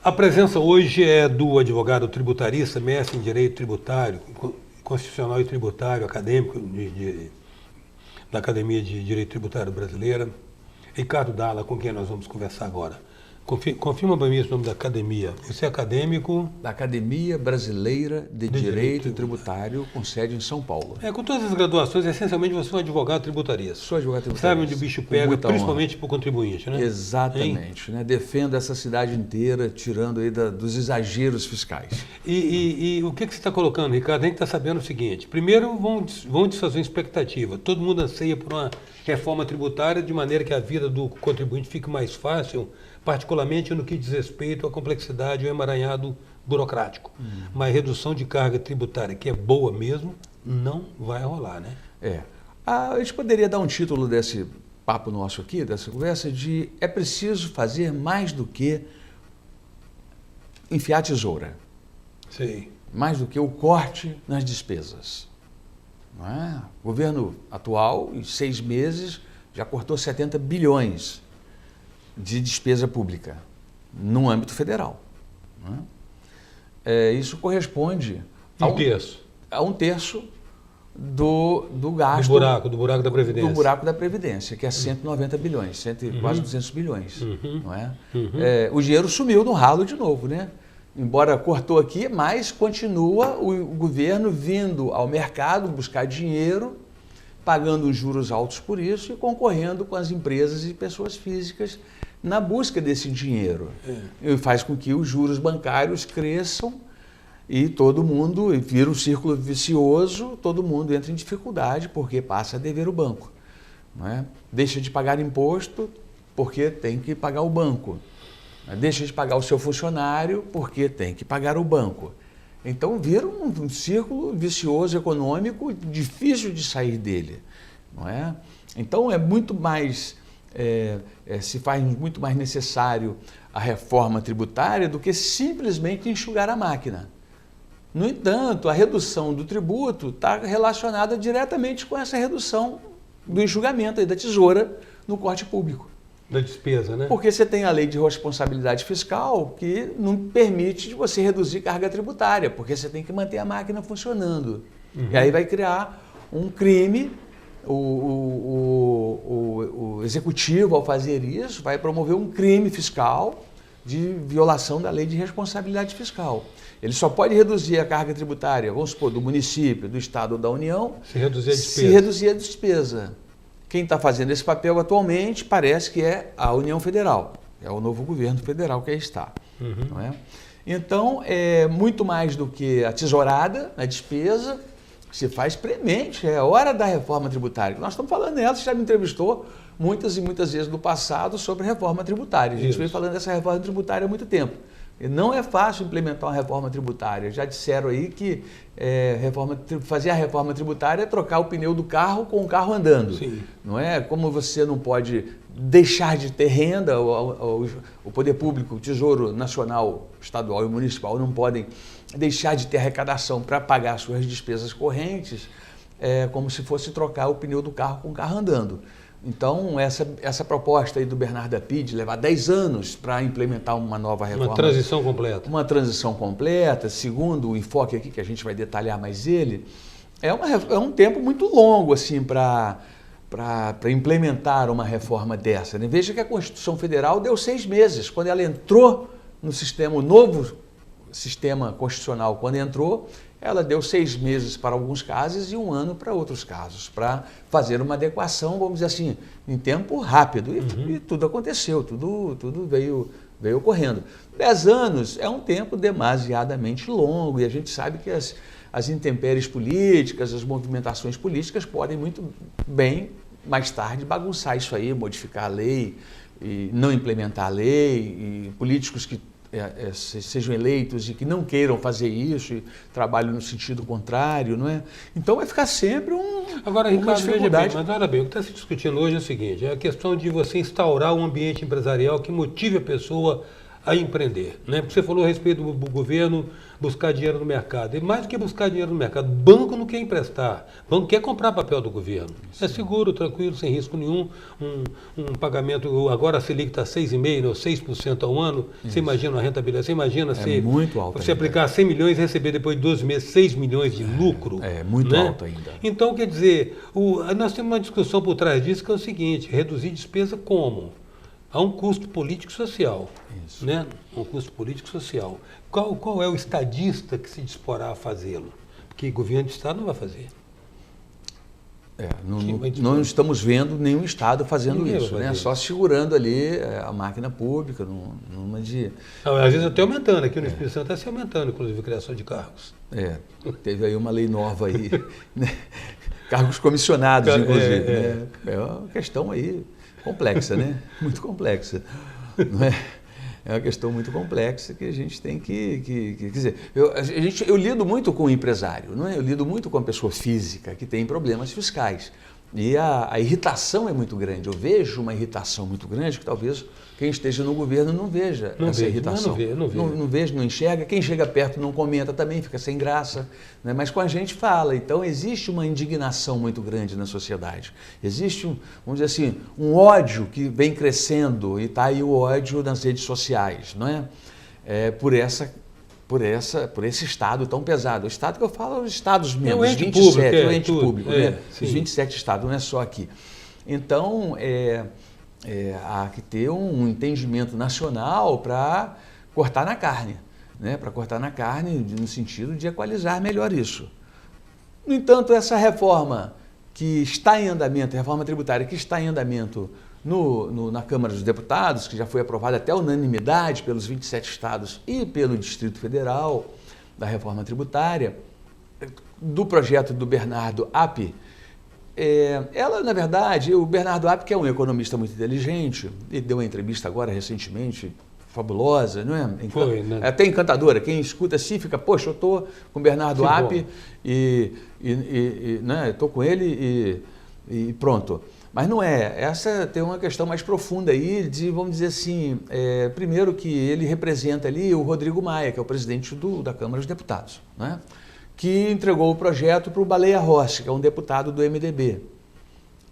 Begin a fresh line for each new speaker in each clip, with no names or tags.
A presença hoje é do advogado tributarista, mestre em Direito Tributário, Constitucional e Tributário, acadêmico da Academia de Direito Tributário Brasileira, Ricardo Dalla, com quem nós vamos conversar agora. Confirma para mim esse nome da academia. Você é acadêmico?
Da Academia Brasileira de Direito Tributário, com sede em São Paulo.
Com todas as graduações, essencialmente você é um advogado tributarista.
Sou advogado tributarista.
Sabe onde o bicho pega, principalmente para o contribuinte, né?
Exatamente. Né? Defendo essa cidade inteira, tirando aí dos exageros fiscais.
E o que você está colocando, Ricardo? A gente está sabendo o seguinte. Primeiro, vão desfazer uma expectativa. Todo mundo anseia por uma reforma tributária de maneira que a vida do contribuinte fique mais fácil, particularmente no que diz respeito à complexidade e ao emaranhado burocrático. Mas redução de carga tributária, que é boa mesmo, não vai rolar, né?
A gente poderia dar um título desse papo nosso aqui, dessa conversa, de é preciso fazer mais do que enfiar a tesoura.
Sei.
Mais do que o corte nas despesas. Não é? O governo atual, em 6 meses, já cortou 70 bilhões de despesa pública no âmbito federal. Não é? Isso corresponde a um terço do gasto...
Do buraco da Previdência.
Do buraco da Previdência, que é 190 bilhões, quase 200 bilhões. Não é? O dinheiro sumiu no ralo de novo, né? Embora cortou aqui, mas continua o governo vindo ao mercado buscar dinheiro, pagando juros altos por isso e concorrendo com as empresas e pessoas físicas na busca desse dinheiro. E faz com que os juros bancários cresçam e todo mundo vira um círculo vicioso, todo mundo entra em dificuldade porque passa a dever o banco. Não é? Deixa de pagar imposto porque tem que pagar o banco. Deixa de pagar o seu funcionário porque tem que pagar o banco. Então vira um círculo vicioso econômico difícil de sair dele. Não é? Então é muito mais, se faz muito mais necessário a reforma tributária do que simplesmente enxugar a máquina. No entanto, a redução do tributo está relacionada diretamente com essa redução do enxugamento da tesoura no corte público.
Da despesa, né?
Porque você tem a lei de responsabilidade fiscal que não permite você reduzir carga tributária, porque você tem que manter a máquina funcionando. E aí vai criar um crime, o executivo, ao fazer isso, vai promover um crime fiscal de violação da lei de responsabilidade fiscal. Ele só pode reduzir a carga tributária, vamos supor, do município, do Estado ou da União,
se reduzir a despesa.
Se reduzir a despesa. Quem está fazendo esse papel atualmente parece que é a União Federal, é o novo governo federal que aí está. Não é? Então, é muito mais do que a tesourada, a despesa, se faz premente, é hora da reforma tributária. Nós estamos falando nela, você já me entrevistou muitas e muitas vezes no passado sobre reforma tributária. A gente vem falando dessa reforma tributária há muito tempo. E não é fácil implementar uma reforma tributária. Já disseram aí que fazer a reforma tributária é trocar o pneu do carro com o carro andando.
Sim.
Não é? Como você não pode deixar de ter renda, o poder público, o Tesouro Nacional, Estadual e Municipal não podem deixar de ter arrecadação para pagar suas despesas correntes, como se fosse trocar o pneu do carro com o carro andando. Então, essa proposta aí do Bernardo Api de levar 10 anos para implementar uma nova reforma.
Uma transição completa.
Uma transição completa, segundo o enfoque aqui, que a gente vai detalhar mais ele, é um tempo muito longo assim, para implementar uma reforma dessa. Né? Veja que a Constituição Federal deu 6 meses. Quando ela entrou no sistema, o novo sistema constitucional, quando entrou, ela deu 6 meses para alguns casos e 1 ano para outros casos, para fazer uma adequação, vamos dizer assim, em tempo rápido. E tudo aconteceu, tudo veio ocorrendo. 10 anos é um tempo demasiadamente longo e a gente sabe que as intempéries políticas, as movimentações políticas podem muito bem, mais tarde, bagunçar isso aí, modificar a lei e não implementar a lei, e políticos que sejam eleitos e que não queiram fazer isso e trabalhem no sentido contrário, não é? Então vai ficar sempre
Agora, Ricardo,
uma dificuldade.
Mas olha bem, o que está se discutindo hoje é o seguinte, é a questão de você instaurar um ambiente empresarial que motive a pessoa a empreender, né? Porque você falou a respeito do governo buscar dinheiro no mercado. E mais do que buscar dinheiro no mercado, banco não quer emprestar. Banco quer comprar papel do governo. Sim. É seguro, tranquilo, sem risco nenhum. Um pagamento, agora a Selic está 6,5% ou 6% ao ano. Isso. Você imagina a rentabilidade? Você imagina
muito alto
você aplicar 100 milhões e receber depois de 12 meses 6 milhões de lucro?
É muito alto ainda.
Então, quer dizer, nós temos uma discussão por trás disso que é o seguinte: reduzir despesa como? Há um custo político-social, né? Um custo político-social. Qual é o estadista que se disporá a fazê-lo? Porque governo de Estado não vai fazer.
Não estamos vendo nenhum Estado fazendo isso, né? Só segurando ali a máquina pública, numa de...
Às vezes até aumentando, aqui no Espírito Santo está se aumentando, inclusive, a criação de cargos.
Teve aí uma lei nova aí, né? Cargos comissionados, inclusive. Né? É uma questão aí complexa, né? Muito complexa, não é? É uma questão muito complexa que a gente tem que quer dizer, eu lido muito com empresário, não é? Eu lido muito com a pessoa física que tem problemas fiscais. E a irritação é muito grande. Eu vejo uma irritação muito grande que talvez quem esteja no governo não veja essa irritação. Não vejo, não enxerga. Quem chega perto não comenta também, fica sem graça. Né? Mas com a gente fala. Então existe uma indignação muito grande na sociedade. Existe, vamos dizer assim, um ódio que vem crescendo, e está aí o ódio nas redes sociais, não é? Por esse Estado tão pesado. O Estado que eu falo, os Estados membros, os 27, o ente público, né? Os 27 Estados, não é só aqui. Então, há que ter um entendimento nacional para cortar na carne, né? Para cortar na carne no sentido de equalizar melhor isso. No entanto, essa reforma que está em andamento, a reforma tributária que está em andamento na Câmara dos Deputados, que já foi aprovada até unanimidade pelos 27 estados e pelo Distrito Federal, da reforma tributária, do projeto do Bernardo App, ela, na verdade, o Bernardo App, que é um economista muito inteligente, ele deu uma entrevista agora recentemente, fabulosa, não é?
Foi, né?
Até encantadora. Quem escuta assim fica, poxa, eu estou com o Bernardo App né? Estou com ele e pronto. Mas não é. Essa tem uma questão mais profunda aí de, vamos dizer assim, primeiro que ele representa ali o Rodrigo Maia, que é o presidente da Câmara dos Deputados, né? Que entregou o projeto para o Baleia Rossi, que é um deputado do MDB.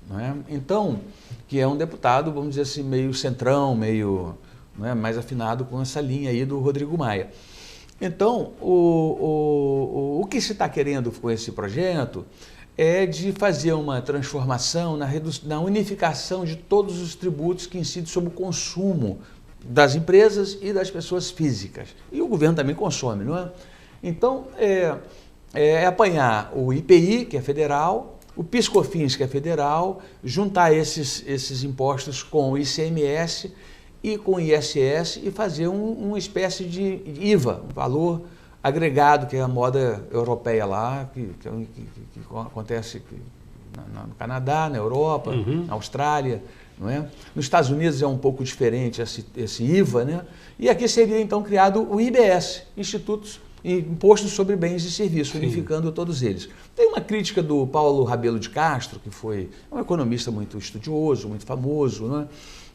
Né? Então, que é um deputado, vamos dizer assim, meio centrão, meio, né, mais afinado com essa linha aí do Rodrigo Maia. Então, o que se está querendo com esse projeto é de fazer uma transformação na unificação de todos os tributos que incidem sobre o consumo das empresas e das pessoas físicas. E o governo também consome, não é? Então, apanhar o IPI, que é federal, o PIS/COFINS, que é federal, juntar esses impostos com o ICMS e com o ISS e fazer uma espécie de IVA, um valor agregado, que é a moda europeia lá, que acontece no Canadá, na Europa, na Austrália, não é? Nos Estados Unidos é um pouco diferente esse IVA, né? E aqui seria então criado o IBS, Imposto sobre Bens e Serviços, unificando todos eles. Tem uma crítica do Paulo Rabelo de Castro, que foi um economista muito estudioso, muito famoso, né?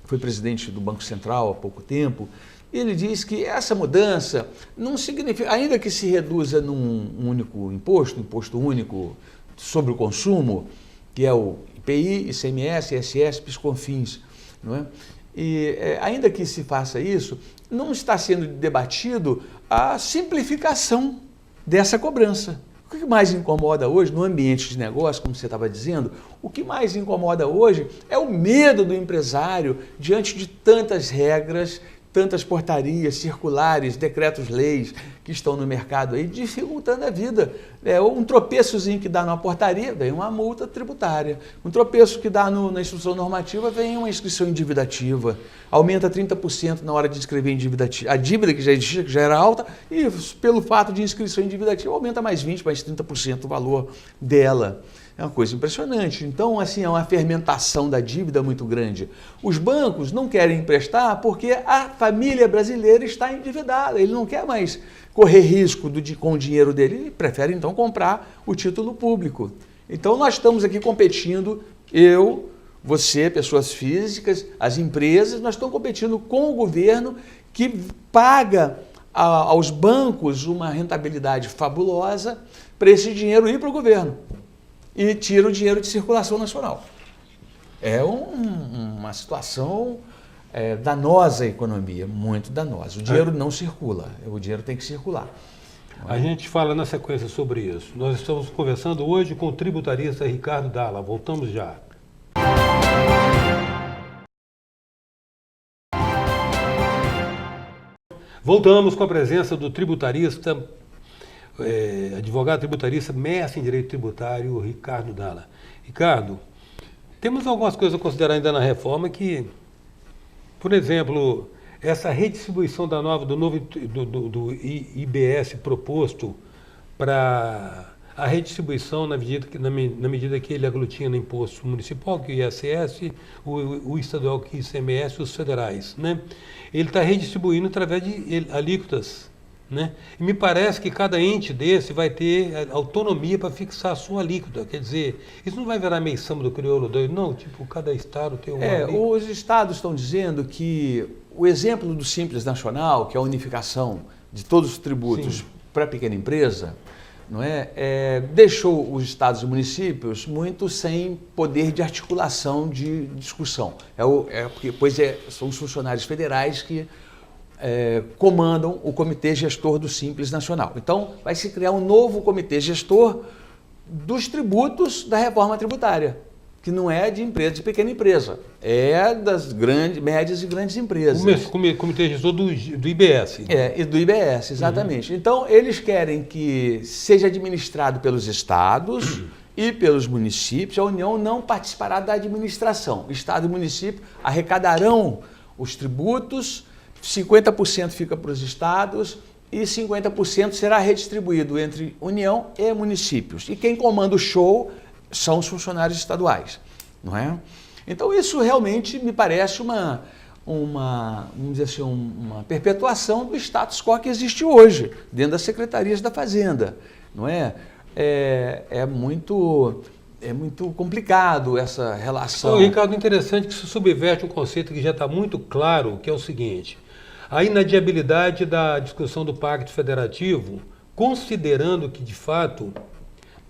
Foi presidente do Banco Central há pouco tempo. Ele diz que essa mudança não significa, ainda que se reduza num único imposto único sobre o consumo, que é o IPI, ICMS, ISS, PIS/COFINS, não é? E ainda que se faça isso, não está sendo debatido a simplificação dessa cobrança. O que mais incomoda hoje no ambiente de negócio, como você estava dizendo, o que mais incomoda hoje é o medo do empresário diante de tantas regras, tantas portarias, circulares, decretos-leis que estão no mercado aí, dificultando a vida. Um tropeçozinho que dá numa portaria, vem uma multa tributária. Um tropeço que dá na instrução normativa, vem uma inscrição endividativa. Aumenta 30% na hora de inscrever a dívida que já existia, que já era alta, e pelo fato de inscrição endividativa, aumenta mais 20%, mais 30% o valor dela. É uma coisa impressionante. Então, assim, é uma fermentação da dívida muito grande. Os bancos não querem emprestar porque a família brasileira está endividada. Ele não quer mais correr risco com o dinheiro dele. Ele prefere, então, comprar o título público. Então, nós estamos aqui competindo, você, pessoas físicas, as empresas, nós estamos competindo com o governo que paga aos bancos uma rentabilidade fabulosa para esse dinheiro ir para o governo e tira o dinheiro de circulação nacional. É uma situação danosa à economia, muito danosa. O dinheiro não circula, o dinheiro tem que circular.
A gente fala na sequência sobre isso. Nós estamos conversando hoje com o tributarista Ricardo Dalla. Voltamos já. Voltamos com a presença do tributarista, advogado tributarista, mestre em direito tributário, Ricardo Dalla. Ricardo, temos algumas coisas a considerar ainda na reforma que, por exemplo, essa redistribuição do IBS proposto para a redistribuição na medida que ele aglutina no imposto municipal, que é o ISS, o estadual, que é o ICMS, os federais, né? Ele está redistribuindo através de alíquotas, né? E me parece que cada ente desse vai ter autonomia para fixar a sua alíquota. Quer dizer, isso não vai virar meio samba do crioulo doido, não? Tipo, cada estado tem uma alíquota.
Os estados estão dizendo que o exemplo do Simples Nacional, que é a unificação de todos os tributos para a pequena empresa, não deixou os estados e municípios muito sem poder de articulação de discussão. São os funcionários federais que comandam o Comitê Gestor do Simples Nacional. Então, vai se criar um novo Comitê Gestor dos tributos da reforma tributária, que não é de empresa, de pequena empresa, é das médias e grandes empresas.
O Comitê Gestor do IBS.
E do IBS, exatamente. Então, eles querem que seja administrado pelos estados e pelos municípios. A União não participará da administração. Estado e município arrecadarão os tributos, 50% fica para os estados e 50% será redistribuído entre União e municípios. E quem comanda o show são os funcionários estaduais, não é? Então isso realmente me parece vamos dizer assim, uma perpetuação do status quo que existe hoje dentro das secretarias da Fazenda, não é? É muito complicado essa relação.
Ricardo, interessante que isso subverte um conceito que já está muito claro, que é o seguinte: a inadiabilidade da discussão do Pacto Federativo, considerando que, de fato,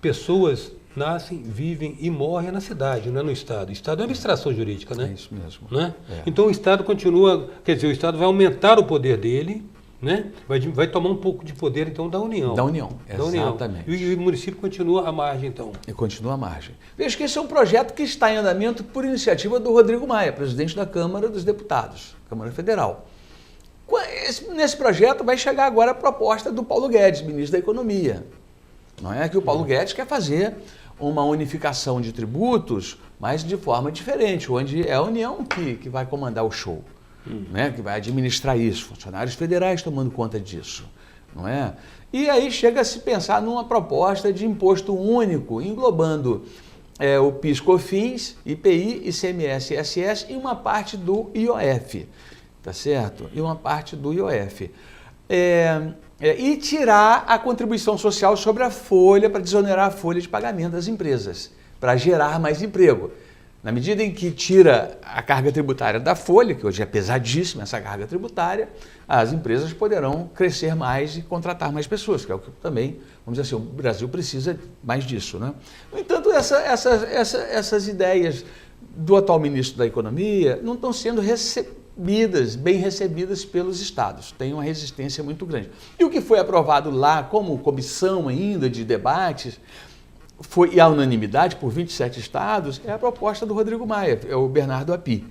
pessoas nascem, vivem e morrem na cidade, não é no Estado. O Estado é uma abstração jurídica, né?
É isso mesmo.
Né? Então o Estado continua, quer dizer, o Estado vai aumentar o poder dele, né? Vai tomar um pouco de poder, então, da União.
Da União, exatamente.
E o município continua à margem, então.
E continua à margem. Veja que esse é um projeto que está em andamento por iniciativa do Rodrigo Maia, presidente da Câmara dos Deputados, Câmara Federal. Nesse projeto vai chegar agora a proposta do Paulo Guedes, ministro da Economia. Não é que o Paulo Guedes quer fazer uma unificação de tributos, mas de forma diferente, onde é a União que vai comandar o show, né? Que vai administrar isso, funcionários federais tomando conta disso, não é? E aí chega a se pensar numa proposta de imposto único, englobando o PIS/COFINS, IPI, ICMS, ISS e uma parte do IOF, tá certo? E uma parte do IOF. E tirar a contribuição social sobre a folha, para desonerar a folha de pagamento das empresas, para gerar mais emprego. Na medida em que tira a carga tributária da folha, que hoje é pesadíssima essa carga tributária, as empresas poderão crescer mais e contratar mais pessoas, que é o que também, vamos dizer assim, o Brasil precisa mais disso, né? No entanto, essas ideias do atual ministro da Economia não estão sendo bem recebidas pelos estados, tem uma resistência muito grande. E o que foi aprovado lá como comissão ainda de debates, foi a unanimidade por 27 estados, é a proposta do Rodrigo Maia, é o Bernardo Api.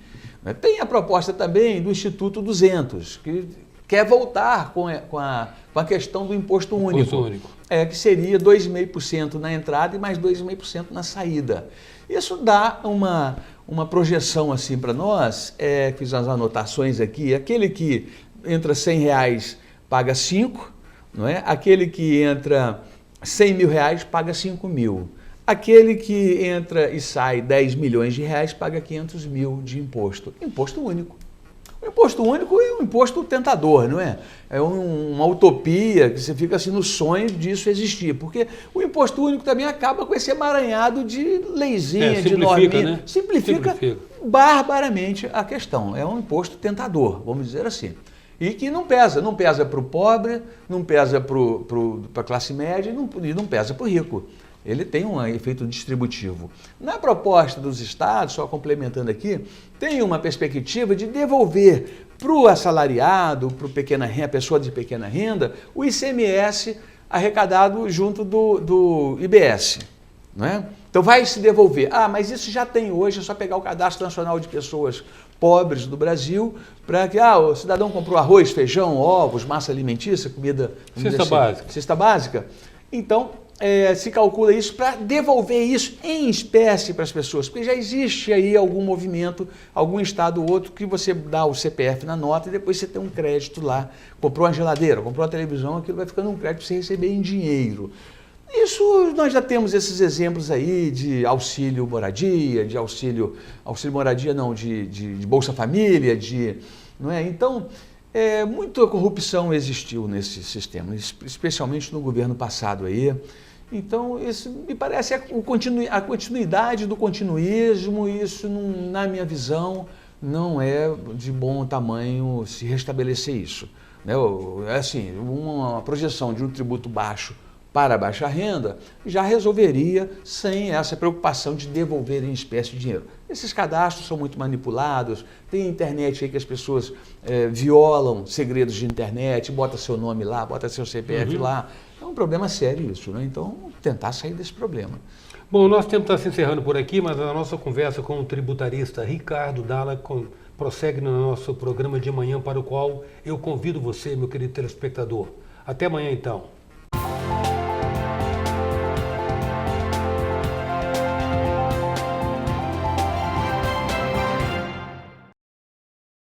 Tem a proposta também do Instituto 200, que quer voltar com a questão do imposto único. Que seria 2,5% na entrada e mais 2,5% na saída. Isso dá uma projeção assim para nós, fiz as anotações aqui, aquele que entra R$100 paga 5, não é? Aquele que entra R$100 mil paga 5 mil. Aquele que entra e sai 10 milhões de reais paga 500 mil de imposto. Imposto único. O imposto único é um imposto tentador, não é? É uma utopia que você fica assim no sonho disso existir. Porque o imposto único também acaba com esse emaranhado de leizinha, de norminha.
Né?
Simplifica barbaramente a questão. É um imposto tentador, vamos dizer assim. E que não pesa para o pobre, não pesa para a classe média e não pesa para o rico. Ele tem um efeito distributivo. Na proposta dos estados, só complementando aqui, tem uma perspectiva de devolver para o assalariado, para a pessoa de pequena renda, o ICMS arrecadado junto do IBS. Não é? Então vai se devolver. Ah, mas isso já tem hoje, é só pegar o Cadastro Nacional de Pessoas Pobres do Brasil, para que o cidadão comprou arroz, feijão, ovos, massa alimentícia, comida... Cesta básica. Então, se calcula isso para devolver isso em espécie para as pessoas, porque já existe aí algum movimento, algum estado ou outro, que você dá o CPF na nota e depois você tem um crédito lá. Comprou uma geladeira, comprou uma televisão, aquilo vai ficando um crédito para você receber em dinheiro. Isso, nós já temos esses exemplos aí de auxílio moradia, de auxílio moradia não, de Bolsa Família, não é? Então, muita corrupção existiu nesse sistema, especialmente no governo passado aí. Então, isso me parece a continuidade do continuismo, isso, na minha visão, não é de bom tamanho se restabelecer isso. Né? Assim, uma projeção de um tributo baixo para a baixa renda, já resolveria sem essa preocupação de devolver em espécie de dinheiro. Esses cadastros são muito manipulados, tem internet aí que as pessoas violam segredos de internet, bota seu nome lá, bota seu CPF lá. É um problema sério isso, né? Então, tentar sair desse problema.
Bom, o nosso tempo está se encerrando por aqui, mas a nossa conversa com o tributarista Ricardo Dalla prossegue no nosso programa de amanhã, para o qual eu convido você, meu querido telespectador. Até amanhã, então.